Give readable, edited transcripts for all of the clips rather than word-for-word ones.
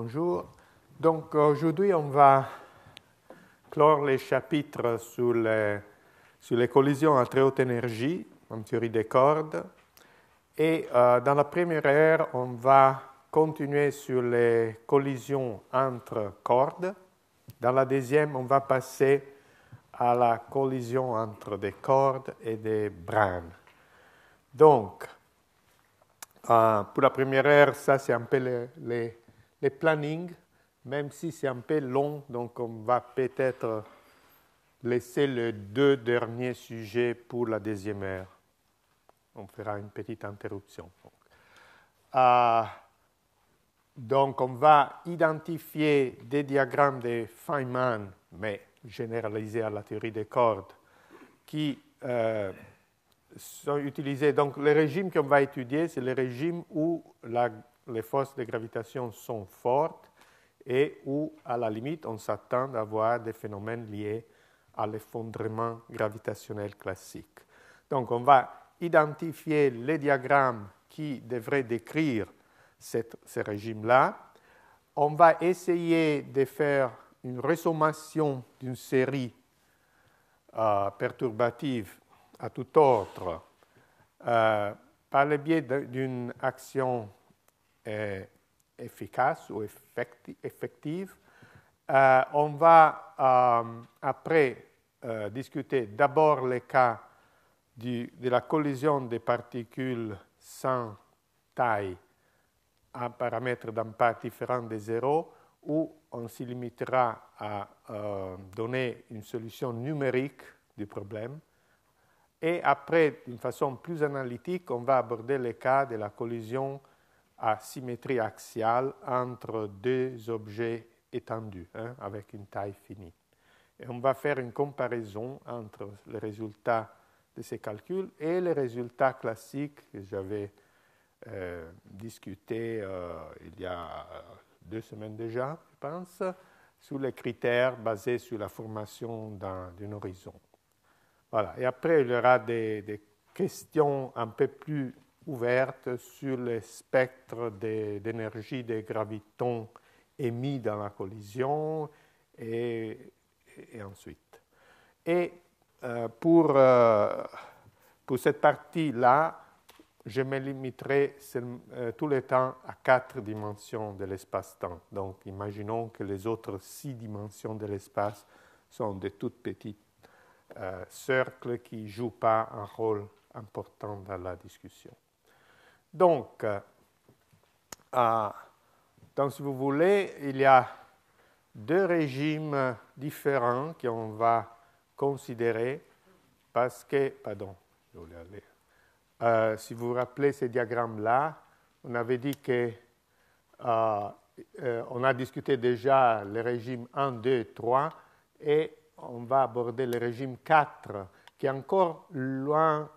bonjour. Donc aujourd'hui, on va clore les chapitres sur les collisions à très haute énergie en théorie des cordes. Et dans la première ère, on va continuer sur les collisions entre cordes. Dans la deuxième, on va passer à la collision entre des cordes et des brins. Donc, pour la première ère, ça c'est un peu les plannings, même si c'est un peu long, donc on va peut-être laisser les deux derniers sujets pour la deuxième ère. On fera une petite interruption. Donc on va identifier des diagrammes de Feynman, mais généralisés à la théorie des cordes, qui sont utilisés. Donc le régime qu'on va étudier, c'est le régime où les forces de gravitation sont fortes et où, à la limite, on s'attend à avoir des phénomènes liés à l'effondrement gravitationnel classique. Donc on va identifier les diagrammes qui devraient décrire ce régime-là. On va essayer de faire une ressommation d'une série perturbative à tout ordre par le biais d'une action efficace ou effective. On va après discuter d'abord le cas de la collision des particules sans taille à un paramètre d'impact différent de 0, où on se limitera à donner une solution numérique du problème. Et après, d'une façon plus analytique, on va aborder le cas de la collision à symétrie axiale entre deux objets étendus, avec une taille finie. Et on va faire une comparaison entre les résultats de ces calculs et les résultats classiques que j'avais discutés il y a 2 semaines déjà, je pense, sur les critères basés sur la formation d'un horizon. Voilà. Et après, il y aura des questions un peu plus ouvertes sur le spectre d'énergie des gravitons émis dans la collision et ensuite. Et pour cette partie-là, je me limiterai tout le temps à 4 dimensions de l'espace-temps. Donc, imaginons que les autres 6 dimensions de l'espace sont de toutes petites cercles qui ne jouent pas un rôle important dans la discussion. Donc, si vous voulez, il y a 2 régimes différents qu'on va considérer parce que, je voulais aller. Si vous vous rappelez ces diagrammes-là, on avait dit que on a discuté déjà les régimes 1, 2, 3 et on va aborder le régime 4 qui est encore loin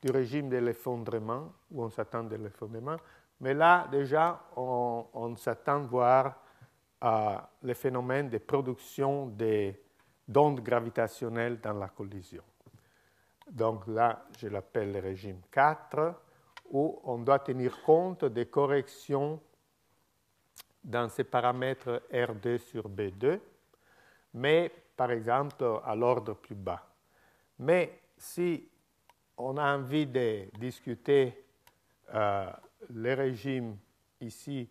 du régime de l'effondrement, où on s'attend de l'effondrement, mais là déjà on s'attend à voir le phénomène de production d'ondes gravitationnelles dans la collision. Donc là, je l'appelle le régime 4, où on doit tenir compte des corrections dans ces paramètres R2 sur B2, mais par exemple à l'ordre plus bas. Mais si on a envie de discuter le régime ici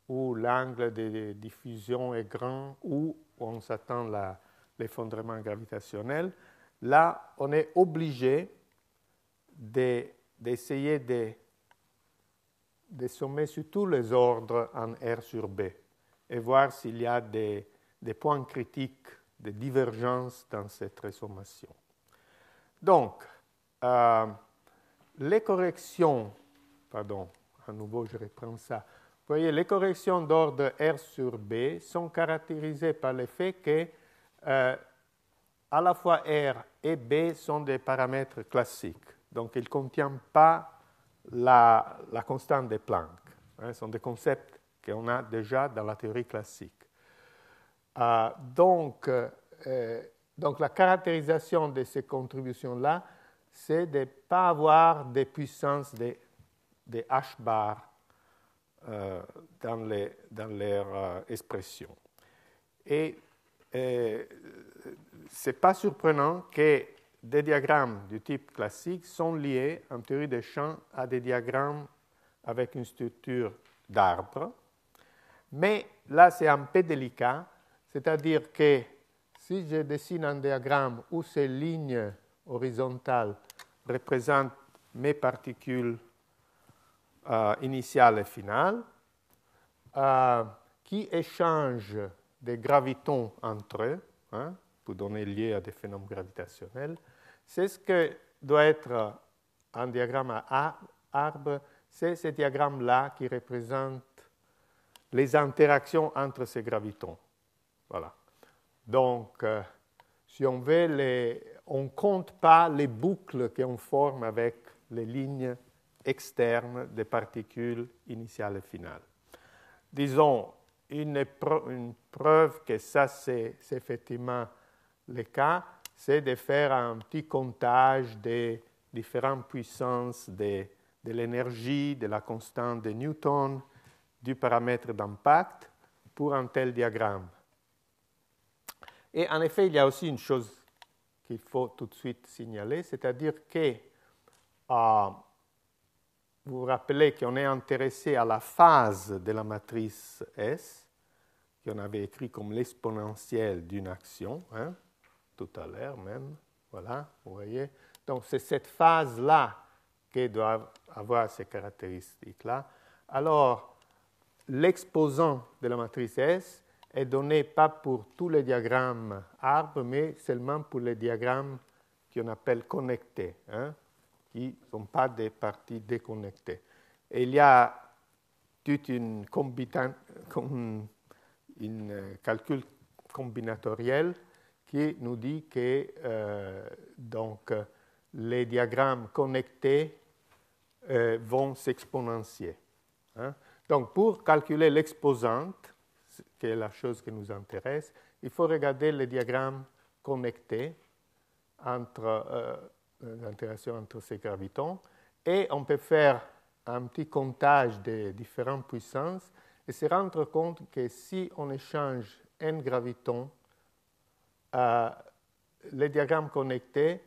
où l'angle de diffusion est grand, où on s'attend à l'effondrement gravitationnel, là, on est obligé d'essayer de sommer sur tous les ordres en R sur B et voir s'il y a des points critiques de divergence dans cette ressommation. Donc, les corrections, à nouveau je reprends ça. Vous voyez, les corrections d'ordre R sur B sont caractérisées par le fait que à la fois R et B sont des paramètres classiques. Donc, ils ne contiennent pas la constante de Planck. Ce sont des concepts qu'on a déjà dans la théorie classique. Donc, la caractérisation de ces contributions-là, c'est de ne pas avoir des puissances de H bar dans leur expression. Et ce n'est pas surprenant que des diagrammes du type classique sont liés en théorie des champs à des diagrammes avec une structure d'arbre. Mais là, c'est un peu délicat, c'est-à-dire que si je dessine un diagramme où ces lignes horizontales représentent mes particules initiales et finales, qui échangent des gravitons entre eux, pour donner lieu à des phénomènes gravitationnels, c'est ce que doit être un diagramme à arbre, c'est ce diagramme-là qui représente les interactions entre ces gravitons. Voilà. Donc, si on veut, on ne compte pas les boucles qu'on forme avec les lignes externes des particules initiales et finales. Disons, une preuve que ça, c'est effectivement le cas, c'est de faire un petit comptage des différentes puissances de l'énergie, de la constante de Newton, du paramètre d'impact pour un tel diagramme. Et en effet, il y a aussi une chose qu'il faut tout de suite signaler, c'est-à-dire que vous vous rappelez qu'on est intéressé à la phase de la matrice S, qu'on avait écrit comme l'exponentielle d'une action, tout à l'heure même, voilà, vous voyez. Donc c'est cette phase-là qui doit avoir ces caractéristiques-là. Alors, l'exposant de la matrice S est donné pas pour tous les diagrammes arbres, mais seulement pour les diagrammes qu'on appelle connectés, qui ne sont pas des parties déconnectées. Et il y a toute une calcul combinatoriel qui nous dit que donc, les diagrammes connectés vont s'exponentier. Donc, pour calculer l'exposante, qui est la chose qui nous intéresse, il faut regarder les diagrammes connectés entre l'interaction entre ces gravitons, et on peut faire un petit comptage des différentes puissances et se rendre compte que si on échange n gravitons, les diagrammes connectés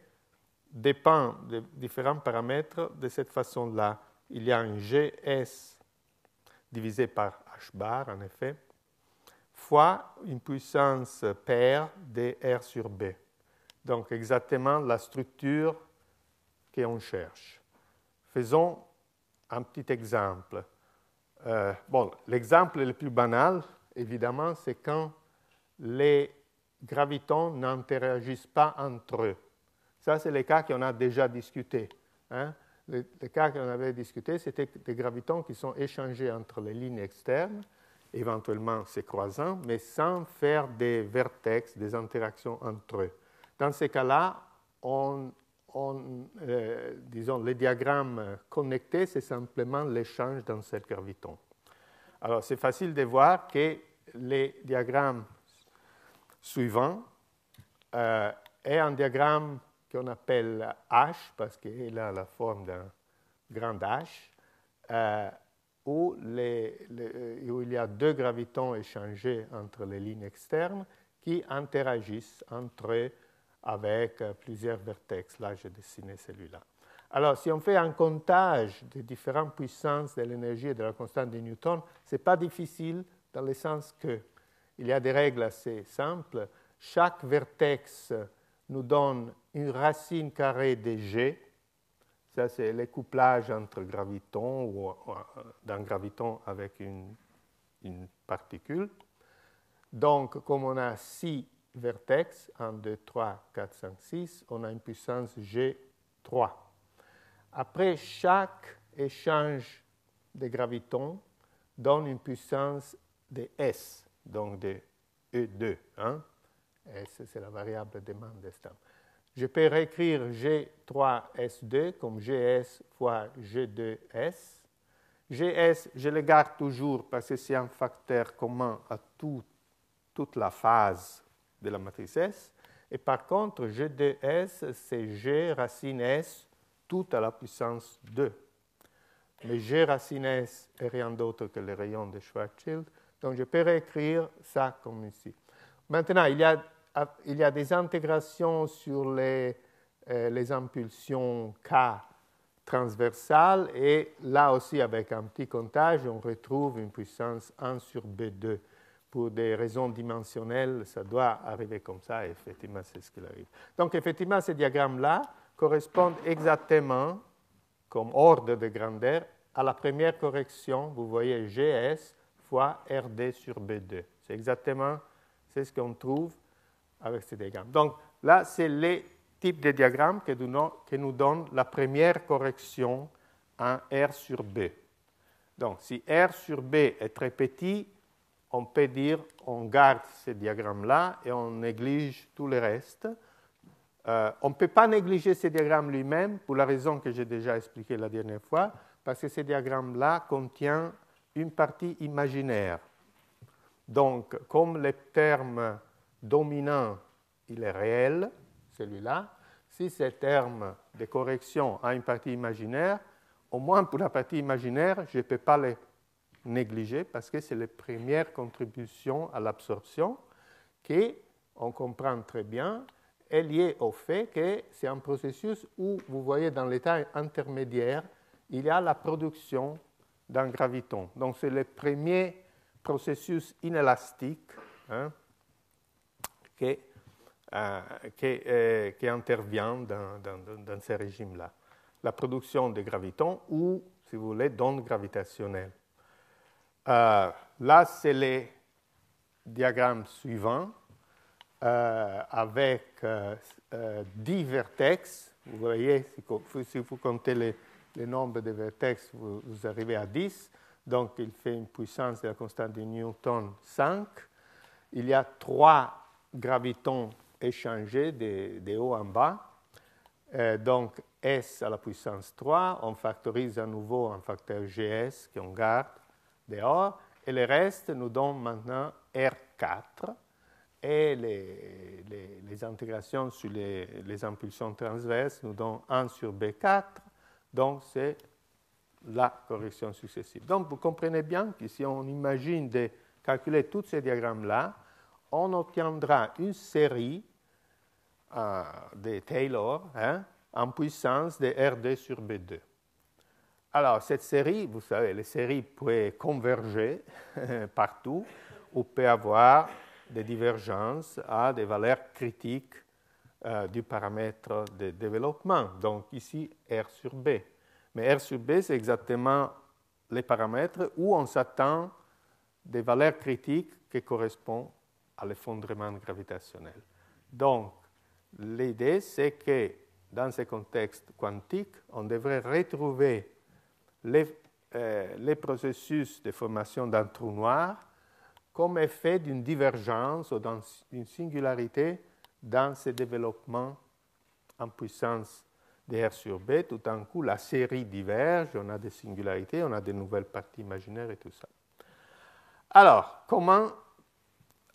dépendent de différents paramètres de cette façon-là. Il y a un GS divisé par h bar, en effet, fois une puissance paire de R sur B. Donc, exactement la structure qu'on cherche. Faisons un petit exemple. L'exemple le plus banal, évidemment, c'est quand les gravitons n'interagissent pas entre eux. Ça, c'est le cas qu'on a déjà discuté. Le cas qu'on avait discuté, c'était des gravitons qui sont échangés entre les lignes externes, éventuellement se croisant, mais sans faire des vertex, des interactions entre eux. Dans ces cas-là, disons, les diagrammes connectés, c'est simplement l'échange d'un seul graviton. Alors, c'est facile de voir que les diagrammes suivants est un diagramme qu'on appelle H, parce qu'il a la forme d'un grand H, où il y a deux gravitons échangés entre les lignes externes qui interagissent entre eux avec plusieurs vertex. Là, j'ai dessiné celui-là. Alors, si on fait un comptage des différentes puissances de l'énergie et de la constante de Newton, ce n'est pas difficile dans le sens qu'il y a des règles assez simples. Chaque vertex nous donne une racine carrée de G. Ça, c'est le couplage entre gravitons ou d'un graviton avec une particule. Donc, comme on a 6 vertex, 1, 2, 3, 4, 5, 6, on a une puissance G3. Après, chaque échange de gravitons donne une puissance de S, donc de E2. S, c'est la variable de Mandelstam. Je peux réécrire G3S2 comme GS fois G2S. GS, je le garde toujours parce que c'est un facteur commun à toute la phase de la matrice S. Et par contre, G2S, c'est G racine S, tout à la puissance 2. mais G racine S est rien d'autre que le rayon de Schwarzschild. Donc, je peux réécrire ça comme ici. Maintenant, il y a des intégrations sur les impulsions K transversales, et là aussi, avec un petit comptage, on retrouve une puissance 1 sur B2. Pour des raisons dimensionnelles, ça doit arriver comme ça, et effectivement, c'est ce qui arrive. Donc, effectivement, ces diagrammes-là correspondent exactement, comme ordre de grandeur, à la première correction. Vous voyez GS fois RD sur B2. C'est exactement ce qu'on trouve avec ces diagrammes. Donc, là, c'est les types de diagrammes qui nous donnent la première correction en R sur B. Donc, si R sur B est très petit, on peut dire on garde ce diagramme-là et on néglige tout le reste. On ne peut pas négliger ce diagramme lui-même pour la raison que j'ai déjà expliquée la dernière fois, parce que ce diagramme-là contient une partie imaginaire. Donc, comme le terme dominant, il est réel, celui-là, si ce terme de correction a une partie imaginaire, au moins pour la partie imaginaire, je ne peux pas le négliger parce que c'est la première contribution à l'absorption qui, on comprend très bien, est liée au fait que c'est un processus où, vous voyez, dans l'état intermédiaire, il y a la production d'un graviton. Donc, c'est le premier processus inélastique qui intervient dans ce régime-là. La production de gravitons ou, si vous voulez, d'ondes gravitationnelles. Là, c'est le diagramme suivant avec 10 vertex. Vous voyez, si vous comptez le nombre de vertex, vous arrivez à 10. Donc, il fait une puissance de la constante de Newton 5. Il y a 3 gravitons échangés de haut en bas. Donc, S à la puissance 3, on factorise à nouveau un facteur GS qu'on garde dehors, et le reste nous donne maintenant R4, et les intégrations sur les impulsions transverses nous donnent 1 sur B4, donc c'est la correction successive. Donc, vous comprenez bien que si on imagine de calculer tous ces diagrammes-là, on obtiendra une série de Taylor en puissance de RD sur B2. Alors, cette série, vous savez, les séries peuvent converger partout ou peuvent avoir des divergences à des valeurs critiques du paramètre de développement. Donc, ici, R sur B. Mais R sur B, c'est exactement les paramètres où on s'attend des valeurs critiques qui correspondent à l'effondrement gravitationnel. Donc, l'idée, c'est que dans ce contexte quantique, on devrait retrouver les processus de formation d'un trou noir comme effet d'une divergence ou d'une singularité dans ce développement en puissance de R sur B. Tout d'un coup, la série diverge, on a des singularités, on a de nouvelles parties imaginaires et tout ça. Alors, comment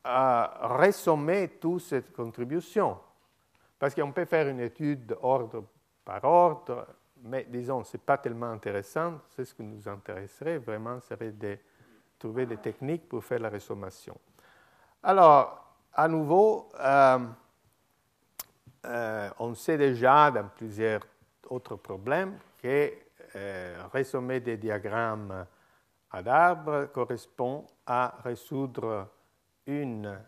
ressommer toute cette contribution? Parce qu'on peut faire une étude ordre par ordre, mais disons, ce n'est pas tellement intéressant. C'est ce qui nous intéresserait vraiment, serait de trouver des techniques pour faire la ressommation. Alors, à nouveau, on sait déjà dans plusieurs autres problèmes que ressommer des diagrammes à d'arbres correspond à résoudre une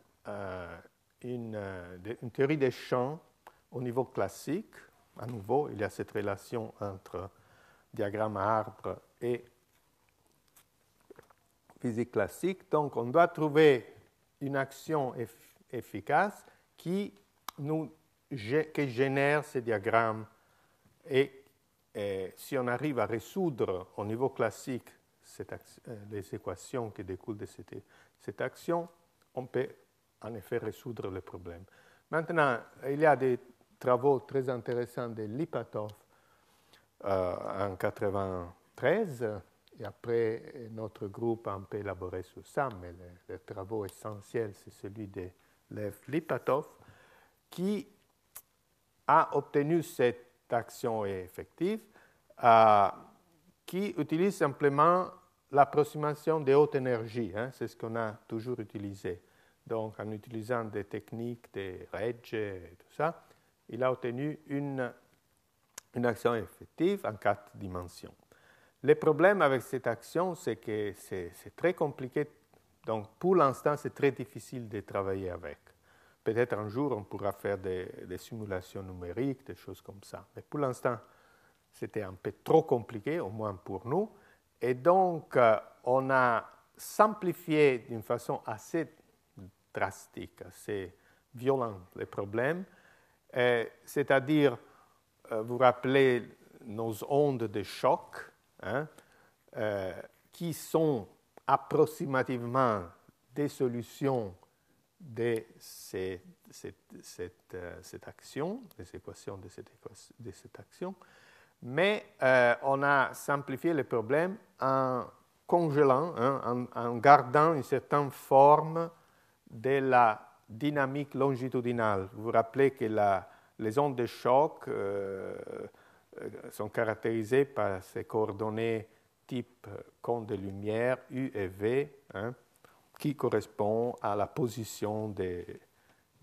théorie des champs au niveau classique. À nouveau, il y a cette relation entre diagramme à arbre et physique classique. Donc, on doit trouver une action efficace qui génère ces diagrammes. Et si on arrive à résoudre au niveau classique les équations qui découlent de cette action, on peut en effet résoudre le problème. Maintenant, il y a des travaux très intéressants de Lipatov en 1993, et après notre groupe a un peu élaboré sur ça, mais le travaux essentiel, c'est celui de Lev Lipatov, qui a obtenu cette action effective qui utilise simplement l'approximation des hautes énergies. C'est ce qu'on a toujours utilisé. Donc, en utilisant des techniques, des Regge et tout ça, il a obtenu une action effective en 4 dimensions. Le problème avec cette action, c'est que c'est très compliqué. Donc, pour l'instant, c'est très difficile de travailler avec. Peut-être un jour, on pourra faire des simulations numériques, des choses comme ça. Mais pour l'instant, c'était un peu trop compliqué, au moins pour nous. Et donc, on a simplifié d'une façon assez drastique, assez violente les problèmes. C'est-à-dire, vous vous rappelez nos ondes de choc, qui sont approximativement des solutions de cette action, des équations de cette action. Mais on a simplifié le problème en congelant, en gardant une certaine forme de la dynamique longitudinale. Vous vous rappelez que les ondes de choc sont caractérisées par ces coordonnées type cône de lumière, U et V, qui correspondent à la position de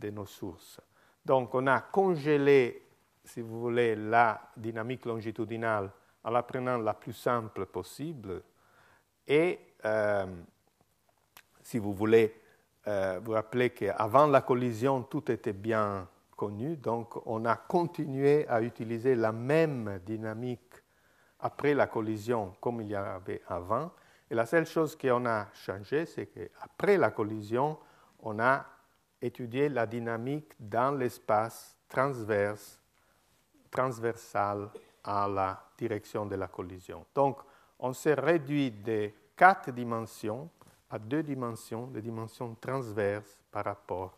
nos sources. Donc, on a congelé, si vous voulez, la dynamique longitudinale en la prenant la plus simple possible. Et, si vous voulez, vous rappelez qu'avant la collision, tout était bien connu. Donc, on a continué à utiliser la même dynamique après la collision comme il y avait avant. Et la seule chose qu'on a changé, c'est qu'après la collision, on a étudié la dynamique dans l'espace transversal à la direction de la collision. Donc, on s'est réduit de 4 dimensions à 2 dimensions, les dimensions transverses par rapport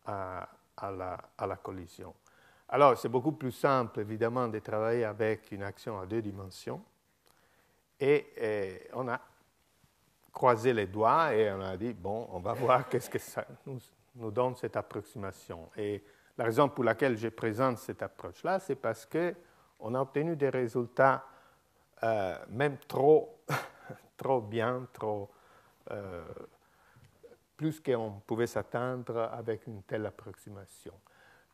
à la collision. Alors, c'est beaucoup plus simple, évidemment, de travailler avec une action à 2 dimensions. Et on a croisé les doigts et on a dit, bon, on va voir qu'est-ce que ça nous donne cette approximation. Et la raison pour laquelle je présente cette approche-là, c'est parce qu'on a obtenu des résultats même trop bien, plus qu'on pouvait s'attendre avec une telle approximation.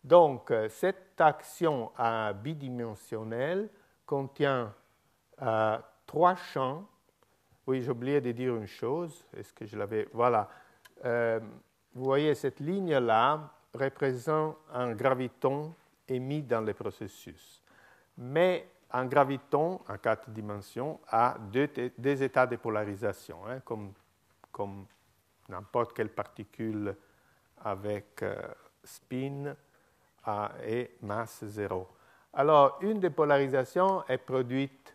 Donc, cette action bidimensionnelle contient 3 champs. Oui, j'ai oublié de dire une chose. Est-ce que je l'avais... Voilà. Vous voyez, cette ligne-là représente un graviton émis dans le processus. Mais un graviton, en 4 dimensions, a deux états de polarisation, comme n'importe quelle particule avec spin et masse 0. Alors, une des polarisations est produite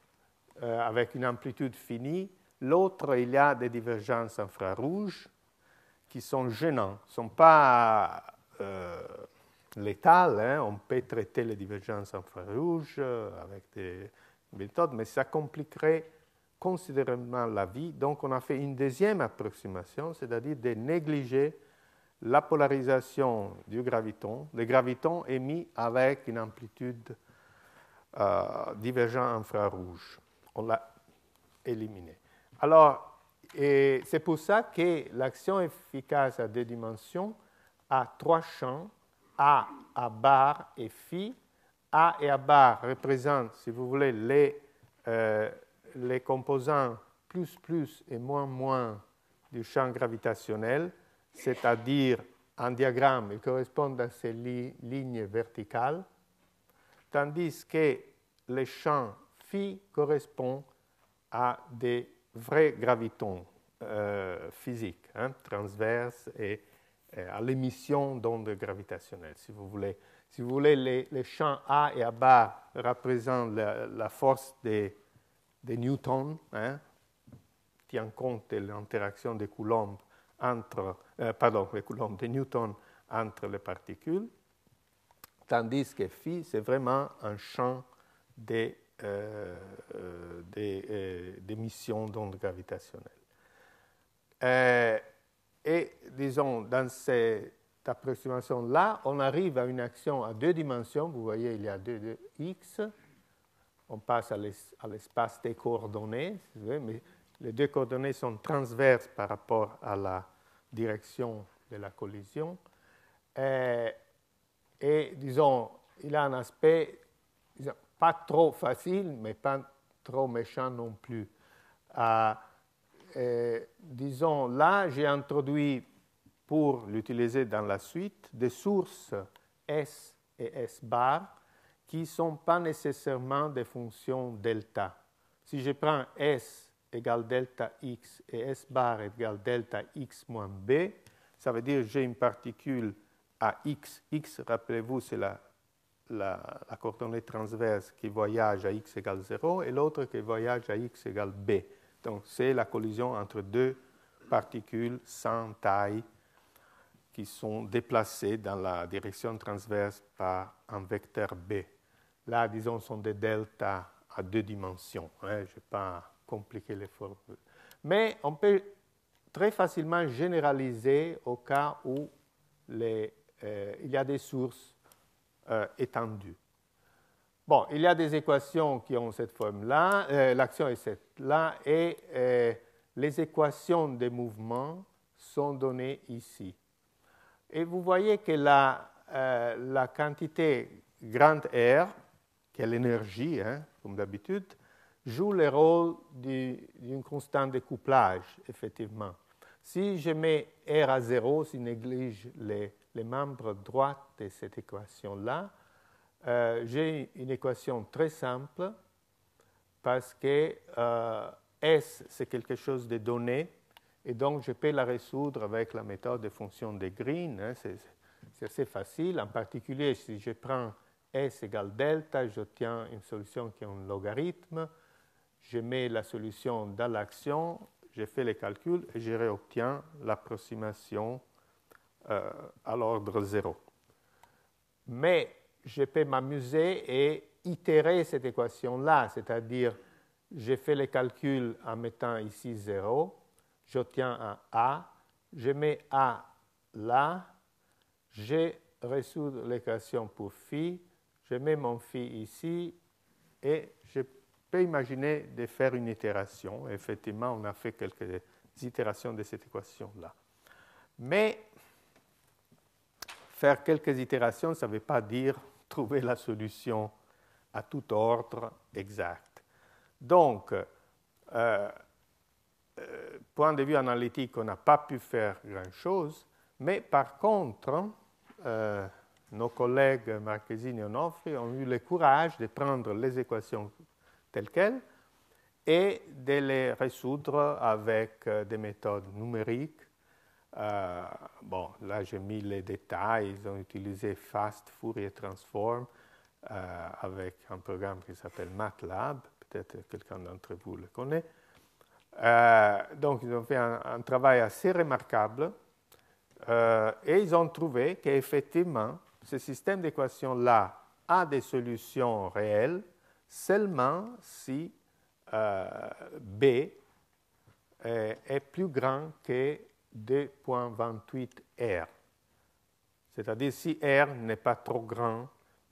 avec une amplitude finie. L'autre, il y a des divergences infrarouges qui sont gênantes. Ce ne sont pas létales. On peut traiter les divergences infrarouges avec des méthodes, mais ça compliquerait considérablement la vie. Donc, on a fait une deuxième approximation, c'est-à-dire de négliger la polarisation du graviton, le graviton émis avec une amplitude divergente infrarouge. On l'a éliminé. Alors, c'est pour ça que l'action efficace à 2 dimensions a 3 champs, A bar et phi. A et A bar représentent, si vous voulez, les composants plus et moins du champ gravitationnel, c'est-à-dire en diagramme, ils correspondent à ces lignes verticales, tandis que les champs phi correspondent à des vrais gravitons physiques, transverses et à l'émission d'ondes gravitationnelles, si vous voulez. Si vous voulez, les champs A et A bar représentent la force de Newton, tient compte de l'interaction de Coulomb de Newton entre les particules, tandis que phi, c'est vraiment un champ d'émission d'ondes gravitationnelles. Et disons, dans cette approximation-là, on arrive à une action à 2 dimensions. Vous voyez, il y a 2 x. on passe à l'espace des coordonnées, mais les deux coordonnées sont transverses par rapport à la direction de la collision. Et disons, il a un aspect pas trop facile, mais pas trop méchant non plus. Disons, là, j'ai introduit, pour l'utiliser dans la suite, des sources S et S bar qui ne sont pas nécessairement des fonctions delta. Si je prends S égale delta x et S bar égale delta x moins b, ça veut dire que j'ai une particule à x. X, rappelez-vous, c'est la coordonnée transverse qui voyage à x égale 0 et l'autre qui voyage à x égale b. Donc, c'est la collision entre deux particules sans taille qui sont déplacées dans la direction transverse par un vecteur b. Là, disons, sont des deltas à deux dimensions. Je ne vais pas compliquer les formules. Mais on peut très facilement généraliser au cas où il y a des sources étendues. Bon, il y a des équations qui ont cette forme-là, l'action est cette-là, et les équations des mouvements sont données ici. Et vous voyez que la quantité grande R, qui est l'énergie, comme d'habitude, joue le rôle d'une constante de couplage, effectivement. Si je mets R à 0, si je néglige les membres droits de cette équation-là, j'ai une équation très simple parce que S, c'est quelque chose de donné, et donc je peux la résoudre avec la méthode de fonction de Green. C'est assez facile. En particulier, si je prends S égale delta, j'obtiens une solution qui est un logarithme. Je mets la solution dans l'action, je fais les calculs et je réobtiens l'approximation à l'ordre 0. Mais je peux m'amuser et itérer cette équation-là, c'est-à-dire je fais les calculs en mettant ici 0, j'obtiens un A, je mets A là, je résous l'équation pour phi, je mets mon phi ici et je peux imaginer de faire une itération. Effectivement, on a fait quelques itérations de cette équation-là. Mais faire quelques itérations, ça ne veut pas dire trouver la solution à tout ordre exact. Donc, point de vue analytique, on n'a pas pu faire grand-chose, mais par contre, nos collègues Marchesini et Onofri ont eu le courage de prendre les équations telles quelles et de les résoudre avec des méthodes numériques. Bon, là, j'ai mis les détails. Ils ont utilisé Fast Fourier Transform avec un programme qui s'appelle MATLAB. Peut-être quelqu'un d'entre vous le connaît. Donc, ils ont fait un travail assez remarquable et ils ont trouvé qu'effectivement, ce système d'équations-là a des solutions réelles seulement si B est plus grand que 2,28 R. C'est-à-dire si R n'est pas trop grand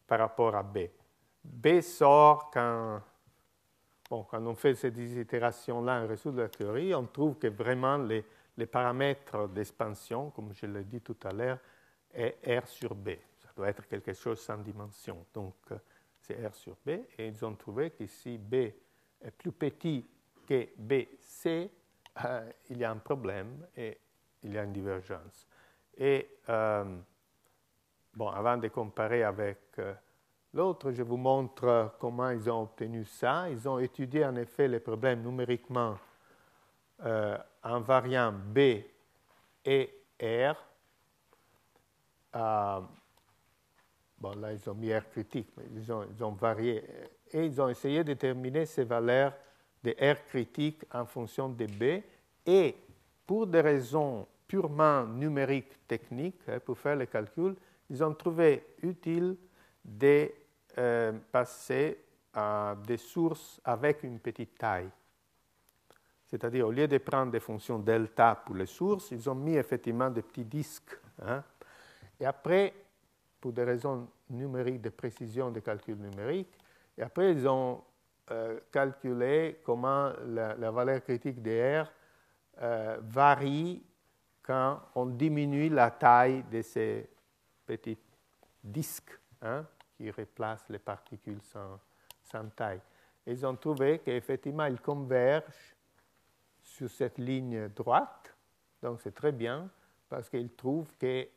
par rapport à B. B sort quand on fait ces itérations-là en résout la théorie, on trouve que vraiment les paramètres d'expansion, comme je l'ai dit tout à l'heure, est R sur B. Ça doit être quelque chose sans dimension. Donc, c'est R sur B. Et ils ont trouvé que si B est plus petit que BC, il y a un problème et il y a une divergence. Et, avant de comparer avec l'autre, je vous montre comment ils ont obtenu ça. Ils ont étudié en effet les problèmes numériquement en variant B et R. Là, ils ont mis R critique, mais ils ont varié. Et ils ont essayé de déterminer ces valeurs de R critique en fonction de B. Et pour des raisons purement numériques techniques, pour faire les calculs, ils ont trouvé utile de passer à des sources avec une petite taille. C'est-à-dire, au lieu de prendre des fonctions delta pour les sources, ils ont mis effectivement des petits disques. Et après, pour des raisons numériques, de précision de calcul numérique, et après, ils ont calculer comment la valeur critique de R varie quand on diminue la taille de ces petits disques qui replacent les particules sans taille. Ils ont trouvé qu'effectivement, ils convergent sur cette ligne droite. Donc, c'est très bien parce qu'ils trouvent que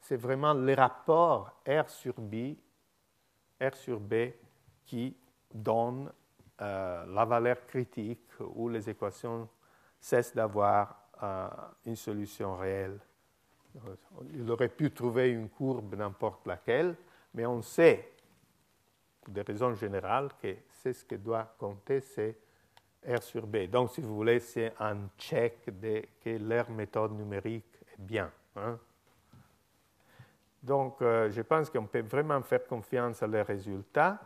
c'est vraiment le rapport R sur B qui donne la valeur critique où les équations cessent d'avoir une solution réelle. Il aurait pu trouver une courbe n'importe laquelle, mais on sait, pour des raisons générales, que c'est ce que doit compter, c'est R sur B. Donc, si vous voulez, c'est un check que leur méthode numérique est bien. Donc, je pense qu'on peut vraiment faire confiance à leurs résultats.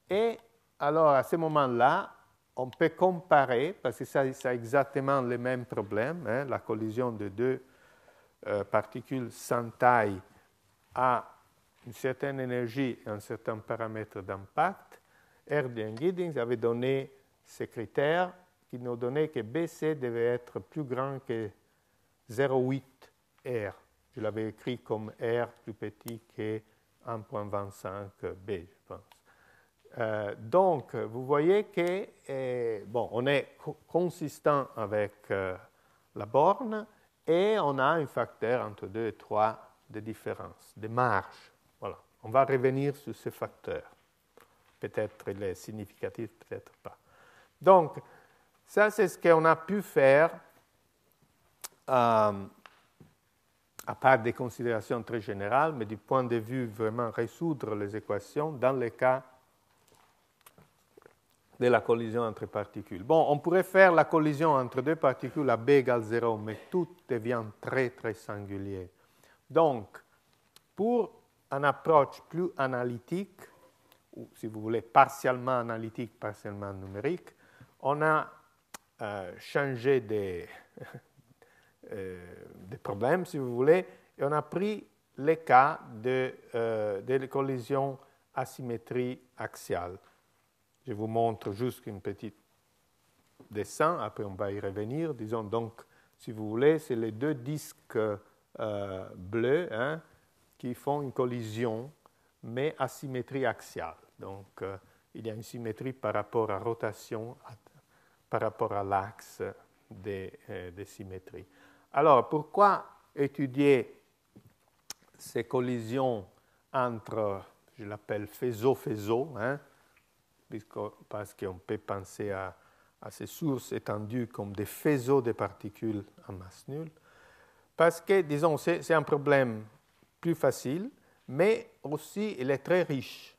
Et alors, à ce moment-là, on peut comparer, parce que ça a exactement le même problème, la collision de deux particules sans taille à une certaine énergie et un certain paramètre d'impact. Erdős et Giddings avaient donné ces critères qui nous donnaient que BC devait être plus grand que 0,8 R. Je l'avais écrit comme R plus petit que 1,25 B, je pense. Donc, vous voyez que on est consistant avec la borne et on a un facteur entre 2 et 3 de différence, de marge. Voilà. On va revenir sur ce facteur. Peut-être il est significatif, peut-être pas. Donc, ça, c'est ce qu'on a pu faire à part des considérations très générales, mais du point de vue vraiment résoudre les équations dans le cas de la collision entre particules. Bon, on pourrait faire la collision entre deux particules à B égale 0, mais tout devient très, très singulier. Donc, pour une approche plus analytique, ou si vous voulez, partiellement analytique, partiellement numérique, on a changé des problèmes, si vous voulez, et on a pris les cas de collision asymétrie axiale. Je vous montre juste un petit dessin, après on va y revenir. Disons donc, si vous voulez, c'est les deux disques bleus qui font une collision, mais asymétrie axiale. Donc, il y a une symétrie par rapport à rotation, par rapport à l'axe des symétries. Alors, pourquoi étudier ces collisions entre, je l'appelle faisceau-faisceau, parce qu'on peut penser à ces sources étendues comme des faisceaux de particules à masse nulle. Parce que, disons, c'est un problème plus facile, mais aussi il est très riche.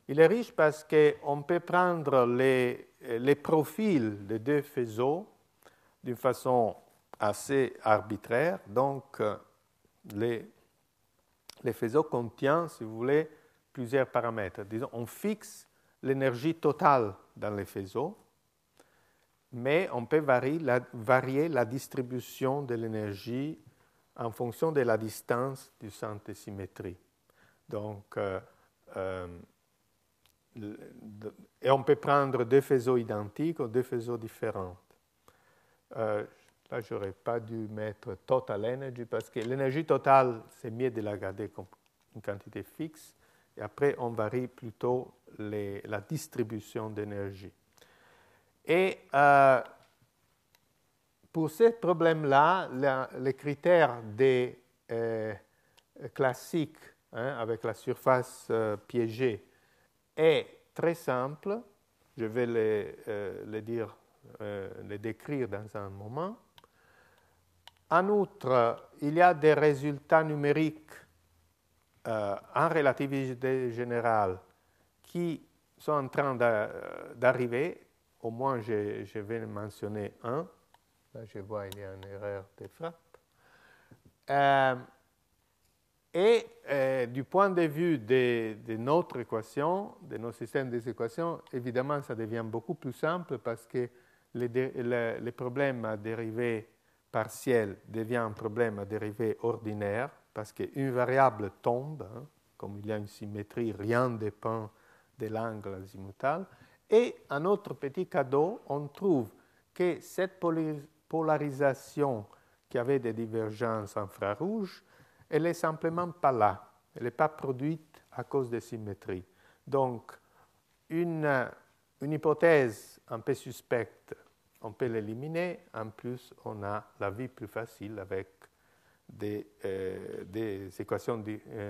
Il est riche parce qu'on peut prendre les profils des deux faisceaux d'une façon assez arbitraire. Donc, les faisceaux contiennent, si vous voulez, plusieurs paramètres. Disons, on fixe l'énergie totale dans les faisceaux, mais on peut varier la distribution de l'énergie en fonction de la distance du centre de symétrie. Donc, et on peut prendre deux faisceaux identiques ou deux faisceaux différents. Là, je n'aurais pas dû mettre total energy parce que l'énergie totale, c'est mieux de la garder comme une quantité fixe. Et après, on varie plutôt la distribution d'énergie. Et pour ce problème-là, les critères des classiques avec la surface piégée est très simple. Je vais les décrire dans un moment. En outre, il y a des résultats numériques en relativité générale qui sont en train d'arriver. Au moins, je vais mentionner un. Là, je vois qu'il y a une erreur de frappe. Du point de vue de notre équation, de nos systèmes des équations, évidemment, ça devient beaucoup plus simple parce que les problèmes à dérivée partielle devient un problème à dérivée ordinaire parce qu'une variable tombe, comme il y a une symétrie, rien ne dépend de l'angle azimutal, Et un autre petit cadeau, on trouve que cette polarisation qui avait des divergences infrarouges, elle n'est simplement pas là. Elle n'est pas produite à cause des symétries. Donc, une hypothèse un peu suspecte, on peut l'éliminer. En plus, on a la vie plus facile avec des équations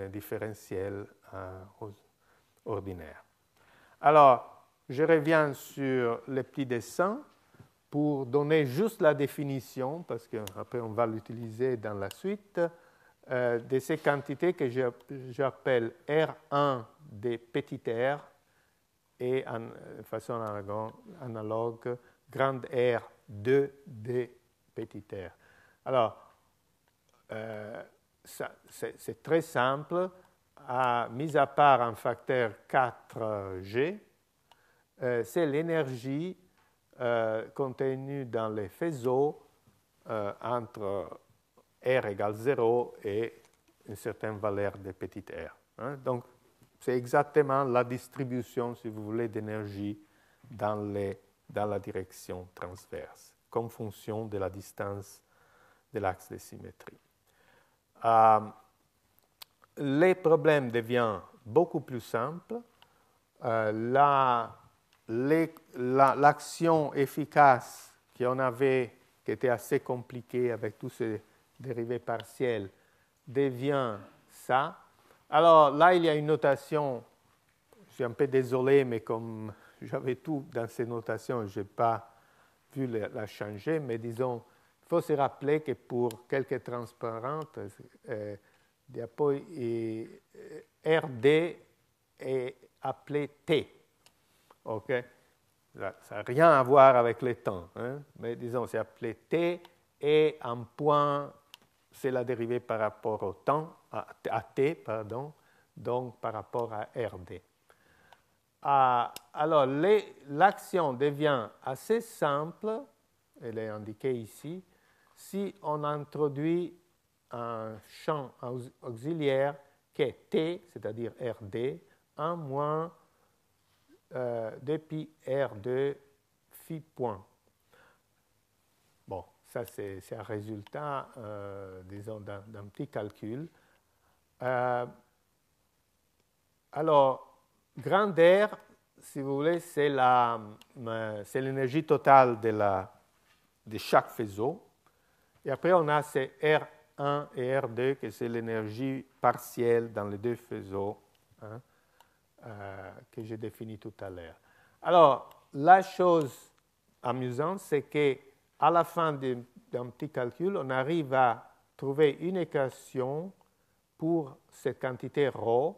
différentielles ordinaires. Alors, je reviens sur les petits dessins pour donner juste la définition, parce qu'après on va l'utiliser dans la suite, de ces quantités que j'appelle R1 des petites r et de façon analogue, grande R2 des petites r. Alors, c'est très simple. Mis à part un facteur 4G, c'est l'énergie contenue dans les faisceaux entre R égale 0 et une certaine valeur de petit r. Hein? Donc, c'est exactement la distribution, si vous voulez, d'énergie dans la direction transverse, comme fonction de la distance de l'axe de symétrie. Les problèmes deviennent beaucoup plus simples. L'action efficace qu'on avait, qui était assez compliquée avec tous ces dérivés partiels, devient ça. Alors là, il y a une notation, je suis un peu désolé, mais comme j'avais tout dans ces notations, je n'ai pas vu la changer, mais disons, il faut se rappeler que pour quelques transparentes, RD est appelé T. OK? Ça n'a rien à voir avec le temps, hein? Mais disons, c'est appelé T et un point, c'est la dérivée par rapport au temps, à T, pardon, donc par rapport à RD. Alors, l'action devient assez simple, elle est indiquée ici, si on introduit un champ auxiliaire qui est T, c'est-à-dire RD, 1 moins 2pi R2 phi point. Bon, ça c'est un résultat, disons, d'un petit calcul. Alors, grand R, si vous voulez, c'est l'énergie totale de chaque faisceau. Et après, on a ces R1 et R2, que c'est l'énergie partielle dans les deux faisceaux, hein, que j'ai défini tout à l'heure. Alors, la chose amusante, c'est qu'à la fin d'un petit calcul, on arrive à trouver une équation pour cette quantité ρ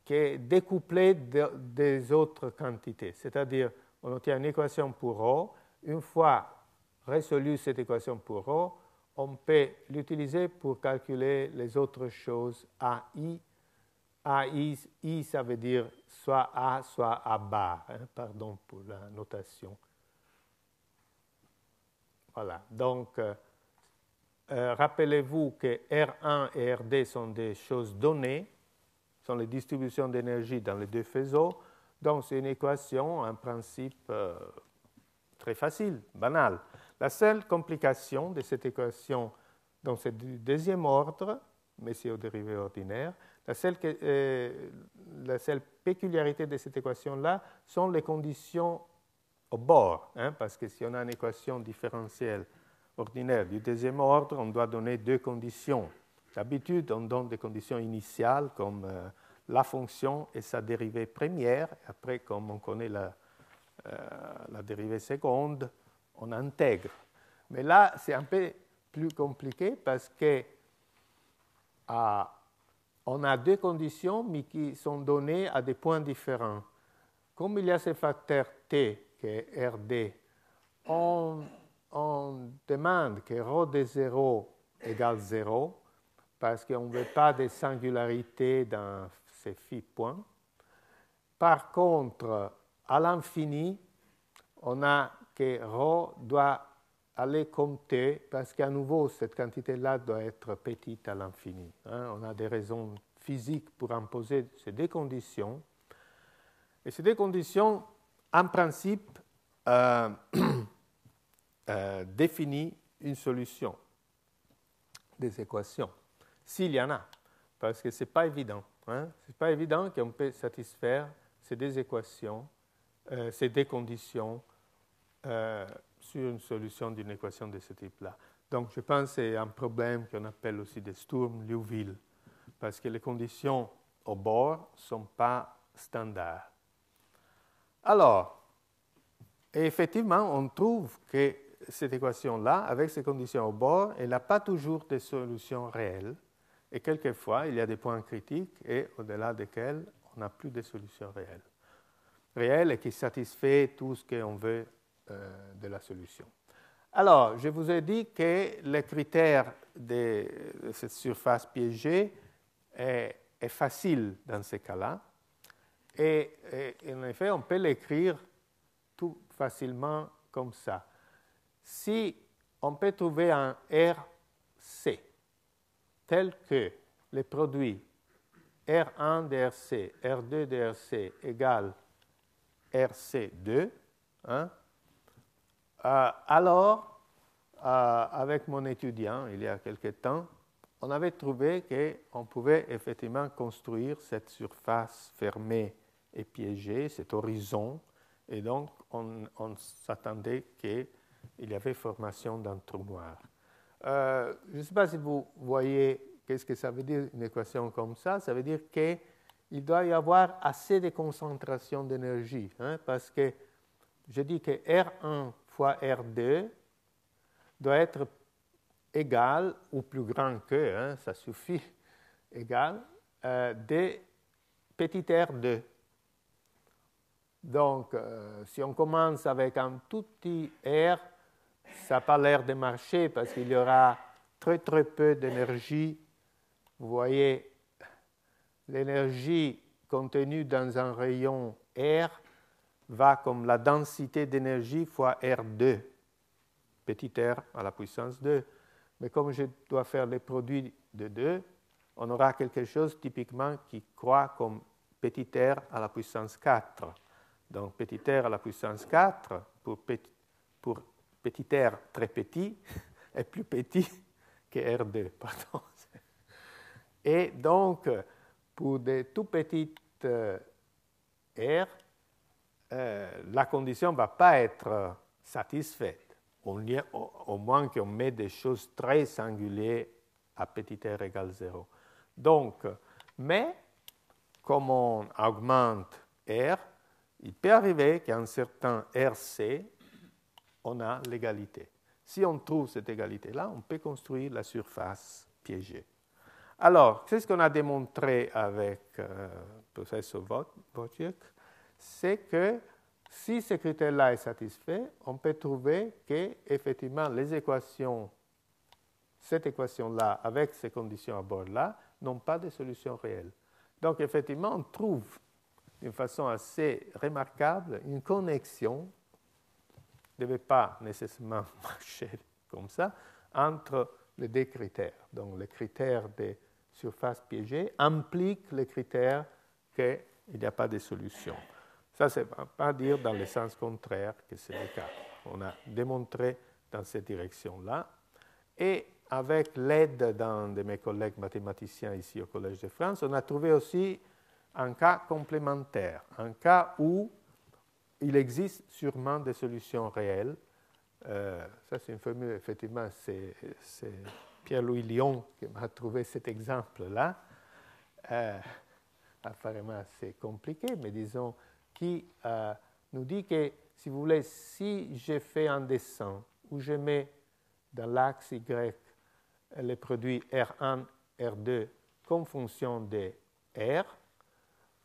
qui est découplée des autres quantités. C'est-à-dire, on obtient une équation pour ρ. Une fois résolue cette équation pour ρ, on peut l'utiliser pour calculer les autres choses AI. AI, ça veut dire soit A, soit A bar. Hein, pardon pour la notation. Voilà. Donc, rappelez-vous que R1 et RD sont des choses données, sont les distributions d'énergie dans les deux faisceaux. Donc, c'est une équation, en principe, très facile, banale. La seule complication de cette équation, donc c'est du deuxième ordre, mais c'est au dérivé ordinaire. La seule péculiarité de cette équation-là sont les conditions au bord, hein, parce que si on a une équation différentielle ordinaire du deuxième ordre, on doit donner deux conditions. D'habitude, on donne des conditions initiales comme la fonction et sa dérivée première. Après, comme on connaît la dérivée seconde, on intègre. Mais là, c'est un peu plus compliqué parce que on a deux conditions, mais qui sont données à des points différents. Comme il y a ce facteur T, qui est RD, on demande que ρ de 0 égale 0, parce qu'on ne veut pas de singularité dans ces phi points. Par contre, à l'infini, on a que ρ doit aller comme T, parce qu'à nouveau, cette quantité-là doit être petite à l'infini. Hein. On a des raisons physiques pour imposer ces deux conditions. Et ces deux conditions, en principe, définissent une solution des équations, s'il y en a, parce que ce n'est pas évident. Hein? Ce n'est pas évident qu'on peut satisfaire ces deux équations, ces deux conditions sur une solution d'une équation de ce type-là. Donc, je pense que c'est un problème qu'on appelle aussi de Sturm-Liouville, parce que les conditions au bord ne sont pas standards. Alors, effectivement, on trouve que cette équation-là, avec ces conditions au bord, elle n'a pas toujours de solution réelle. Et quelquefois, il y a des points critiques et au-delà desquels on n'a plus de solution réelle. Réelle et qui satisfait tout ce qu'on veut de la solution. Alors, je vous ai dit que le critère de cette surface piégée est facile dans ces cas-là. Et en effet, on peut l'écrire tout facilement comme ça. Si on peut trouver un RC tel que le produit R1 de RC, R2 de RC égale RC2, hein, alors, avec mon étudiant, il y a quelque temps, on avait trouvé qu'on pouvait effectivement construire cette surface fermée et piégée, cet horizon, et donc on s'attendait qu'il y avait formation d'un trou noir. Je ne sais pas si vous voyez qu'est-ce que ça veut dire une équation comme ça. Ça veut dire qu'il doit y avoir assez de concentration d'énergie, hein, parce que je dis que R1 fois R2 doit être égal ou plus grand que, hein, ça suffit, égal, de petit R2. Donc, si on commence avec un tout petit R, ça n'a pas l'air de marcher parce qu'il y aura très très peu d'énergie. Vous voyez, l'énergie contenue dans un rayon R va comme la densité d'énergie fois R2, petit r à la puissance 2. Mais comme je dois faire les produits de 2, on aura quelque chose typiquement qui croît comme petit r à la puissance 4. Donc petit r à la puissance 4, pour petit r très petit, est plus petit que R2. Pardon. Et donc, pour des tout petites R, la condition ne va pas être satisfaite, au moins qu'on met des choses très singulières à petit r égale 0. Donc, mais comme on augmente R, il peut arriver qu'à un certain RC, on a l'égalité. Si on trouve cette égalité-là, on peut construire la surface piégée. Alors, c'est ce qu'on a démontré avec le professeur Wojciech, c'est que si ce critère-là est satisfait, on peut trouver qu'effectivement, cette équation-là, avec ces conditions à bord-là, n'ont pas de solution réelle. Donc, effectivement, on trouve d'une façon assez remarquable une connexion, ne devait pas nécessairement marcher comme ça, entre les deux critères. Donc, le critère de surface piégée implique le critère qu'il n'y a pas de solution. Ça, c'est pas dire dans le sens contraire que c'est le cas. On a démontré dans cette direction-là. Et avec l'aide d'un de mes collègues mathématiciens ici au Collège de France, on a trouvé aussi un cas complémentaire, un cas où il existe sûrement des solutions réelles. Ça, c'est une formule, effectivement, c'est Pierre-Louis Lyon qui m'a trouvé cet exemple-là. Apparemment, c'est compliqué, mais disons, qui nous dit que, si vous voulez, si je fais un dessin où je mets dans l'axe Y les produits R1, R2 comme fonction de R,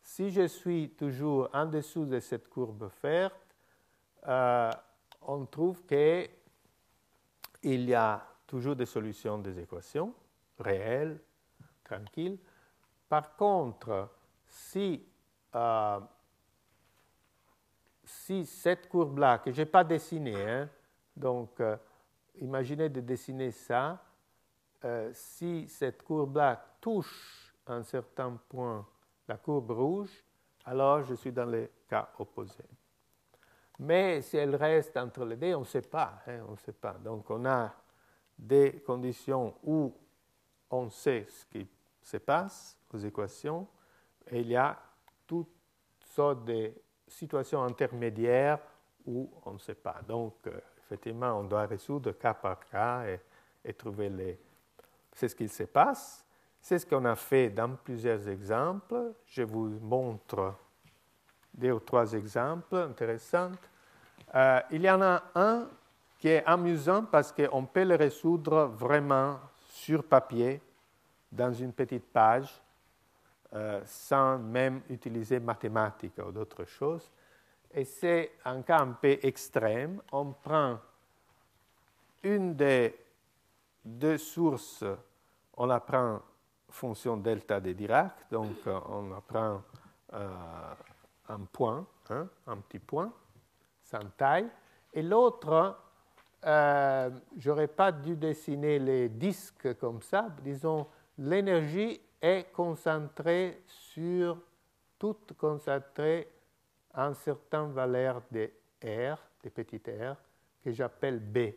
si je suis toujours en dessous de cette courbe verte, on trouve qu'il y a toujours des solutions des équations réelles, tranquilles. Par contre, si cette courbe-là, que je n'ai pas dessinée, hein, donc imaginez de dessiner ça, si cette courbe-là touche à un certain point la courbe rouge, alors je suis dans le cas opposé. Mais si elle reste entre les deux, on ne sait pas. On ne sait pas. Donc on a des conditions où on sait ce qui se passe aux équations, et il y a toutes sortes de situations intermédiaires où on ne sait pas. Donc, effectivement, on doit résoudre cas par cas et trouver c'est ce qu'il se passe. C'est ce qu'on a fait dans plusieurs exemples. Je vous montre 2 ou 3 exemples intéressants. Il y en a un qui est amusant parce qu'on peut le résoudre vraiment sur papier, dans une petite page, sans même utiliser mathématiques ou d'autres choses. Et c'est un cas un peu extrême. On prend une des 2 sources, on la prend fonction delta de Dirac, donc on la prend un point, un petit point, sans taille. Et l'autre, je n'aurais pas dû dessiner les disques comme ça. Disons, l'énergie est concentrée toute concentrée en certaines valeurs de R, de petites r, que j'appelle B.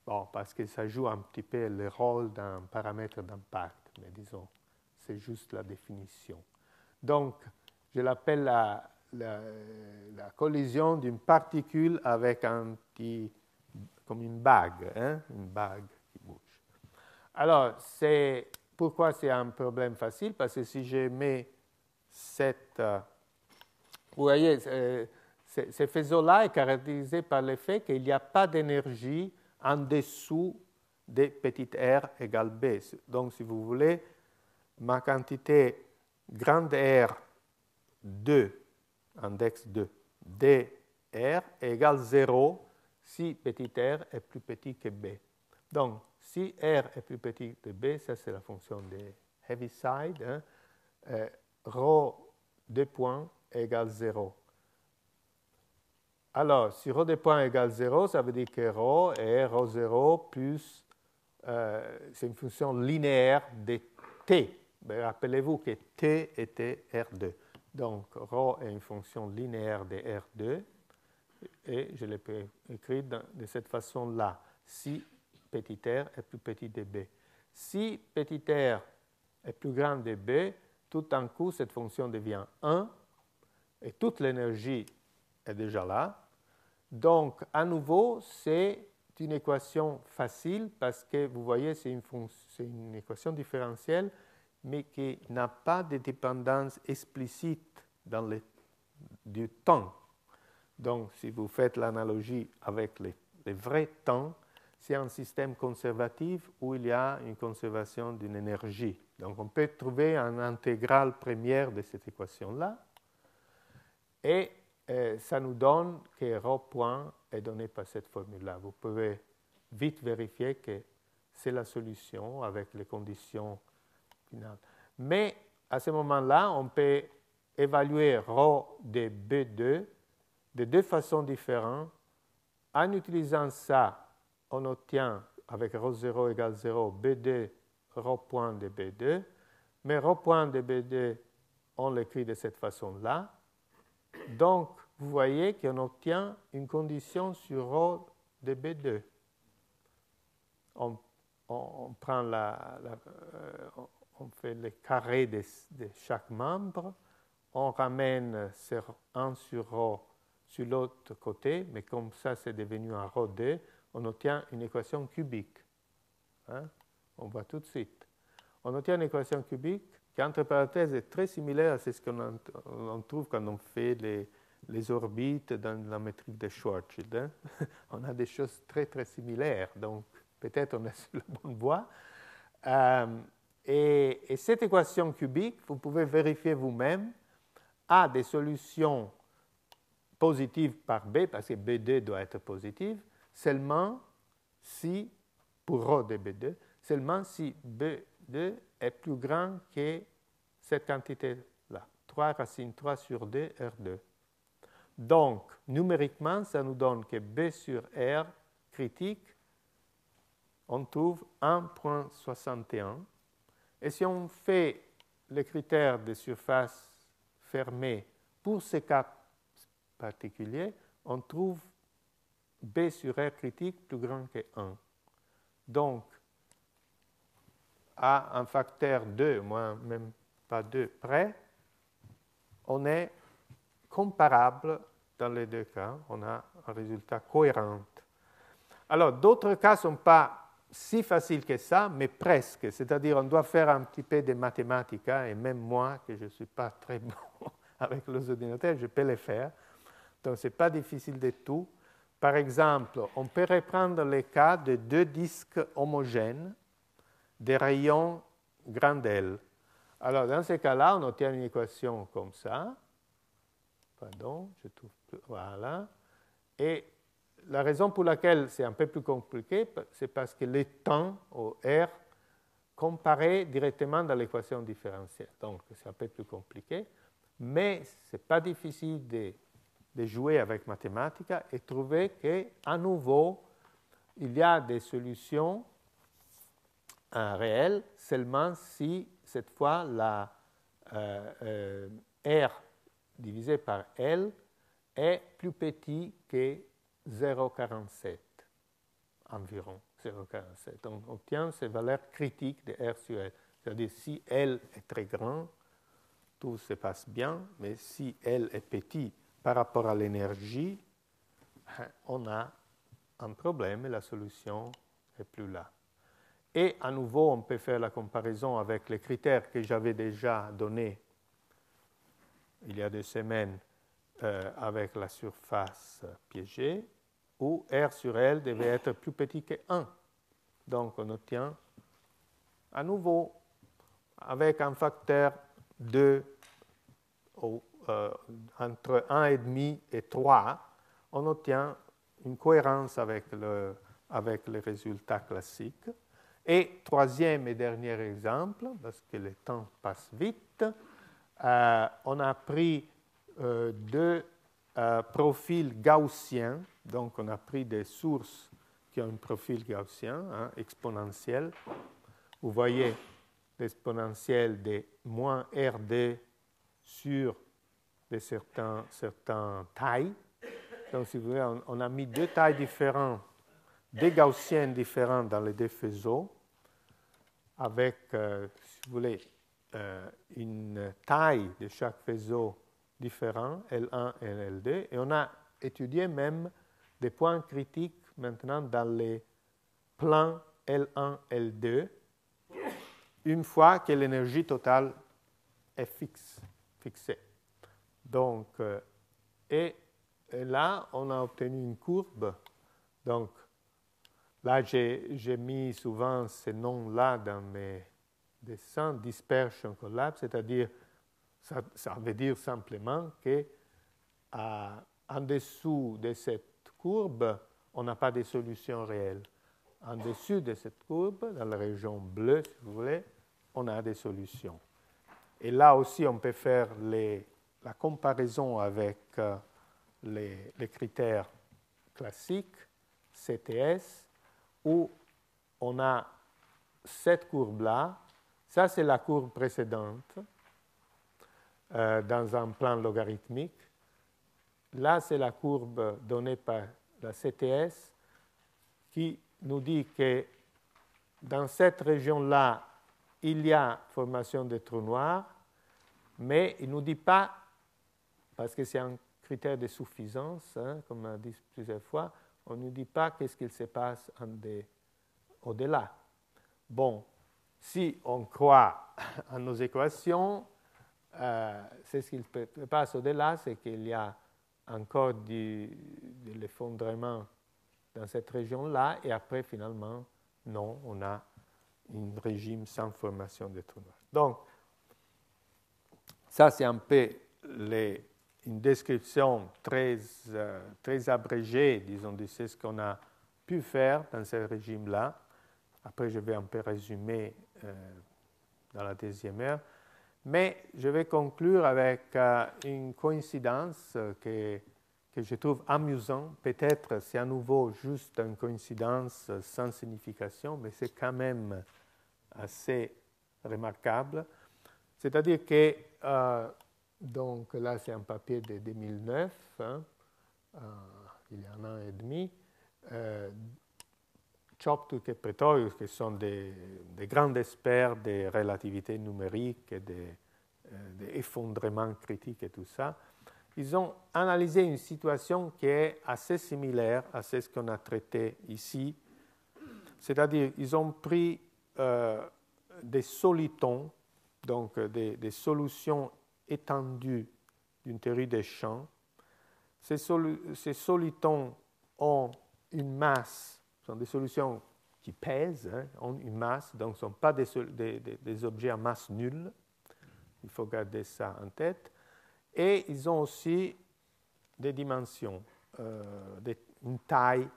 Bon, parce que ça joue un petit peu le rôle d'un paramètre d'impact, mais disons, c'est juste la définition. Donc, je l'appelle la collision d'une particule avec comme une bague qui bouge. Alors, pourquoi c'est un problème facile? Parce que si je mets vous voyez, ce faisceau-là est caractérisé par le fait qu'il n'y a pas d'énergie en dessous de petit r égale b. Donc, si vous voulez, ma quantité grande R 2, index 2, dr est égale 0 si petit r est plus petit que b. Donc, si r est plus petit que b, ça c'est la fonction de Heaviside, ρ 2 points égale 0. Alors, si ρ des points égale 0, ça veut dire que ρ est ρ0 plus, c'est une fonction linéaire de t. Rappelez-vous que t était R2. Donc, ρ est une fonction linéaire de R2, et je l'ai écrit de cette façon-là, si petit r est plus petit de b. Si petit r est plus grand de b, tout d'un coup, cette fonction devient 1, et toute l'énergie est déjà là. Donc, à nouveau, c'est une équation facile parce que, vous voyez, c'est une équation différentielle, mais qui n'a pas de dépendance explicite du temps. Donc, si vous faites l'analogie avec les vrais temps, c'est un système conservatif où il y a une conservation d'une énergie. Donc, on peut trouver une intégrale première de cette équation-là. Et ça nous donne que ρ point est donné par cette formule-là. Vous pouvez vite vérifier que c'est la solution avec les conditions finales. Mais à ce moment-là, on peut évaluer ρ de B2 de 2 façons différentes. En utilisant ça, on obtient avec ρ0 égale 0, B2, ρ point de B2. Mais ρ point de B2, on l'écrit de cette façon-là. Donc, vous voyez qu'on obtient une condition sur ρ de B2. On prend on fait le carré de chaque membre, on ramène 1 sur ρ sur l'autre côté, mais comme ça c'est devenu un ρ2, on obtient une équation cubique. On voit tout de suite. On obtient une équation cubique qui, entre parenthèses, est très similaire à ce qu'on trouve quand on fait les orbites dans la métrique de Schwarzschild. On a des choses très, très similaires, donc peut-être on est sur la bonne voie. Et cette équation cubique, vous pouvez vérifier vous-même, a des solutions positives par B, parce que B2 doit être positive, seulement si, pour ρ de B2, seulement si B2 est plus grand que cette quantité-là, 3 racine 3 sur 2, R2. Donc, numériquement, ça nous donne que B sur R critique, on trouve 1,61. Et si on fait les critères de surface fermée pour ce cas particulier, on trouve B sur R critique plus grand que 1. Donc, à un facteur 2, moins même pas 2 près, on est comparable dans les deux cas. On a un résultat cohérent. Alors, d'autres cas ne sont pas si faciles que ça, mais presque. C'est-à-dire, on doit faire un petit peu de mathématiques, hein, et même moi, que je ne suis pas très bon avec les ordinateurs, je peux les faire. Donc, ce n'est pas difficile du tout. Par exemple, on peut reprendre le cas de deux disques homogènes des rayons grand L. Alors, dans ce cas-là, on obtient une équation comme ça. Pardon, je trouve plus. Voilà. Et la raison pour laquelle c'est un peu plus compliqué, c'est parce que le temps, au R, comparé directement dans l'équation différentielle. Donc, c'est un peu plus compliqué. Mais ce n'est pas difficile de jouer avec mathématiques et trouver qu'à nouveau, il y a des solutions réelles seulement si, cette fois, la R divisé par L est plus petit que 0,47 environ. 0,47. Donc, on obtient ces valeurs critiques de R sur L. C'est-à-dire, si L est très grand, tout se passe bien, mais si L est petit par rapport à l'énergie, on a un problème et la solution n'est plus là. Et à nouveau, on peut faire la comparaison avec les critères que j'avais déjà donnés il y a 2 semaines avec la surface piégée, où R sur L devait être plus petit que 1. Donc, on obtient à nouveau, avec un facteur 2 entre 1,5 et 3, on obtient une cohérence avec les résultats classiques. Et troisième et dernier exemple, parce que le temps passe vite, on a pris deux profils gaussiens, donc on a pris des sources qui ont un profil gaussien, hein, exponentiel. Vous voyez l'exponentielle de moins RD sur de certaines tailles. Donc, si vous voulez, on a mis deux tailles différentes, des gaussiennes différentes dans les deux faisceaux, avec, si vous voulez, une taille de chaque faisceau différent, L1 et L2, et on a étudié même des points critiques maintenant dans les plans L1, L2, une fois que l'énergie totale est fixée. Donc, et là, on a obtenu une courbe. Donc, là, j'ai mis souvent ces noms-là dans mes dessins, dispersion collapse, c'est-à-dire, ça veut dire simplement qu'en dessous de cette courbe, on n'a pas de solution réelle. En dessous de cette courbe, dans la région bleue, si vous voulez, on a des solutions. Et là aussi, on peut faire la comparaison avec les critères classiques, CTS, où on a cette courbe-là. Ça, c'est la courbe précédente dans un plan logarithmique. Là, c'est la courbe donnée par la CTS qui nous dit que dans cette région-là, il y a formation de trous noirs, mais il ne nous dit pas, parce que c'est un critère de suffisance, hein, comme on a dit plusieurs fois, on ne nous dit pas qu'est-ce qu'il se passe au-delà. Bon, si on croit à nos équations, c'est ce qu'il se passe au-delà, c'est qu'il y a encore de l'effondrement dans cette région-là, et après, finalement, non, on a un régime sans formation de trous noirs. Donc, ça, c'est un peu une description très abrégée, disons, de ce qu'on a pu faire dans ce régime-là. Après, je vais un peu résumer dans la deuxième heure. Mais je vais conclure avec une coïncidence que je trouve amusante. Peut-être c'est à nouveau juste une coïncidence sans signification, mais c'est quand même assez remarquable. C'est-à-dire que Donc là, c'est un papier de 2009, hein, il y a un an et demi. Choptuk et Pretorius, qui sont des grands experts des relativités numériques et des effondrements critiques et tout ça, ils ont analysé une situation qui est assez similaire à ce qu'on a traité ici. C'est-à-dire, ils ont pris des solitons, donc des solutions étendues d'une théorie des champs. Ces solitons ont une masse, sont des solutions qui pèsent, hein, ont une masse, donc ne sont pas des objets à masse nulle. Il faut garder ça en tête. Et ils ont aussi des dimensions, une taille.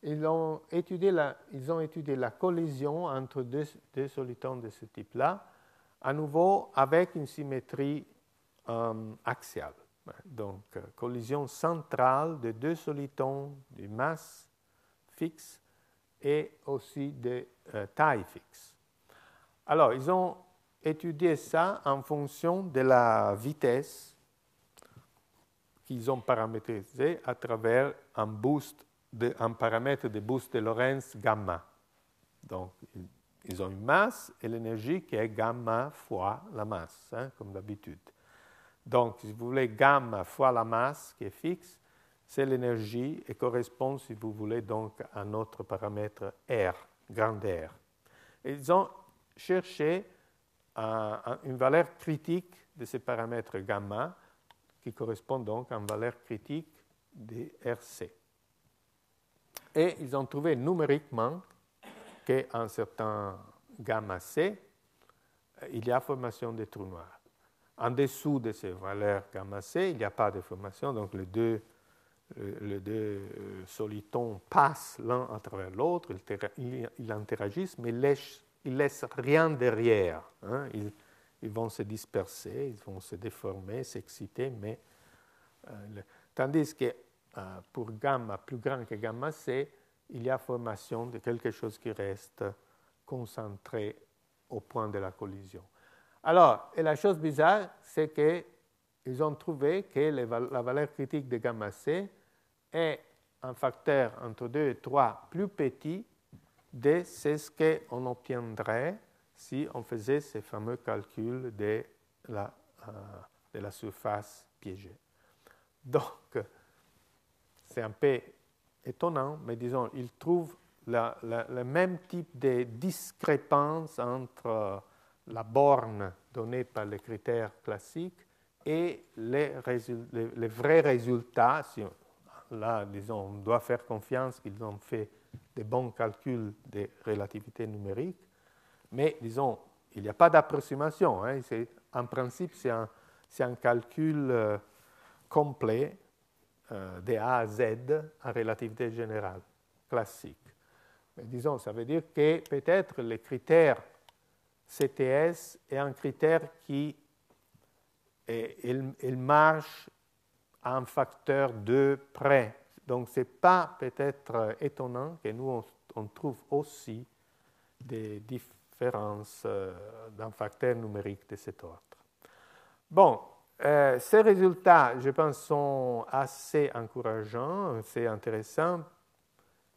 Ils ont étudié la collision entre deux solitons de ce type-là, à nouveau avec une symétrie axiale. Donc, collision centrale de deux solitons de masse fixe et aussi de taille fixe. Alors, ils ont étudié ça en fonction de la vitesse qu'ils ont paramétrisée à travers un paramètre de boost de Lorentz gamma. Donc, ils ont une masse et l'énergie qui est gamma fois la masse, hein, comme d'habitude. Donc, si vous voulez gamma fois la masse qui est fixe, c'est l'énergie et correspond, si vous voulez, donc à notre paramètre R, grand R. Et ils ont cherché une valeur critique de ce paramètre gamma qui correspond donc à une valeur critique de RC. Et ils ont trouvé numériquement qu'à un certain gamma C, il y a formation de trous noirs. En dessous de ces valeurs gamma C, il n'y a pas de formation, donc les deux solitons passent l'un à travers l'autre, ils interagissent, mais ils ne laissent rien derrière. Hein. Ils vont se disperser, ils vont se déformer, s'exciter, mais tandis que pour gamma plus grand que gamma C, il y a formation de quelque chose qui reste concentré au point de la collision. Alors, et la chose bizarre, c'est qu'ils ont trouvé que la valeur critique de gamma C est un facteur entre 2 et 3 plus petit de ce qu'on obtiendrait si on faisait ces fameux calculs de la surface piégée. Donc, c'est un peu étonnant, mais disons, ils trouvent le même type de discrépance entre la borne donnée par les critères classiques et les vrais résultats. Là, disons, on doit faire confiance qu'ils ont fait des bons calculs de relativité numérique, mais disons, il n'y a pas d'approximation. Hein, en principe, c'est un calcul complet de A à Z en relativité générale, classique. Mais disons, ça veut dire que peut-être le critère CTS est un critère qui il marche à un facteur 2 près. Donc, ce n'est pas peut-être étonnant que nous, on trouve aussi des différences d'un facteur numérique de cet ordre. Bon, ces résultats, je pense, sont assez encourageants, assez intéressants,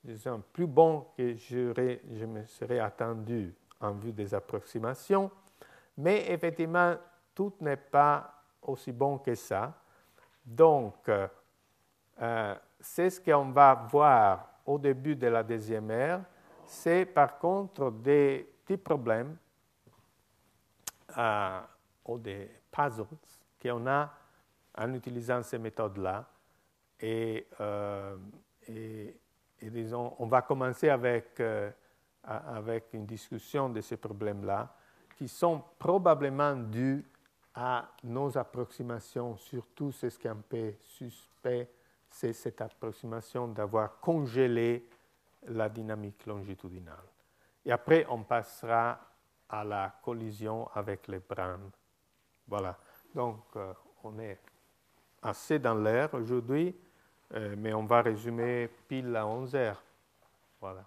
disons, plus bons que je me serais attendu en vue des approximations, mais effectivement, tout n'est pas aussi bon que ça. Donc, c'est ce qu'on va voir au début de la deuxième ère, c'est par contre des petits problèmes ou des puzzles qu'on a en utilisant ces méthodes-là. Et disons, on va commencer avec une discussion de ces problèmes-là qui sont probablement dus à nos approximations, surtout c'est ce qui est un peu suspect, c'est cette approximation d'avoir congelé la dynamique longitudinale. Et après, on passera à la collision avec les brins. Voilà. Donc, on est assez dans l'air aujourd'hui, mais on va résumer pile à 11 heures. Voilà.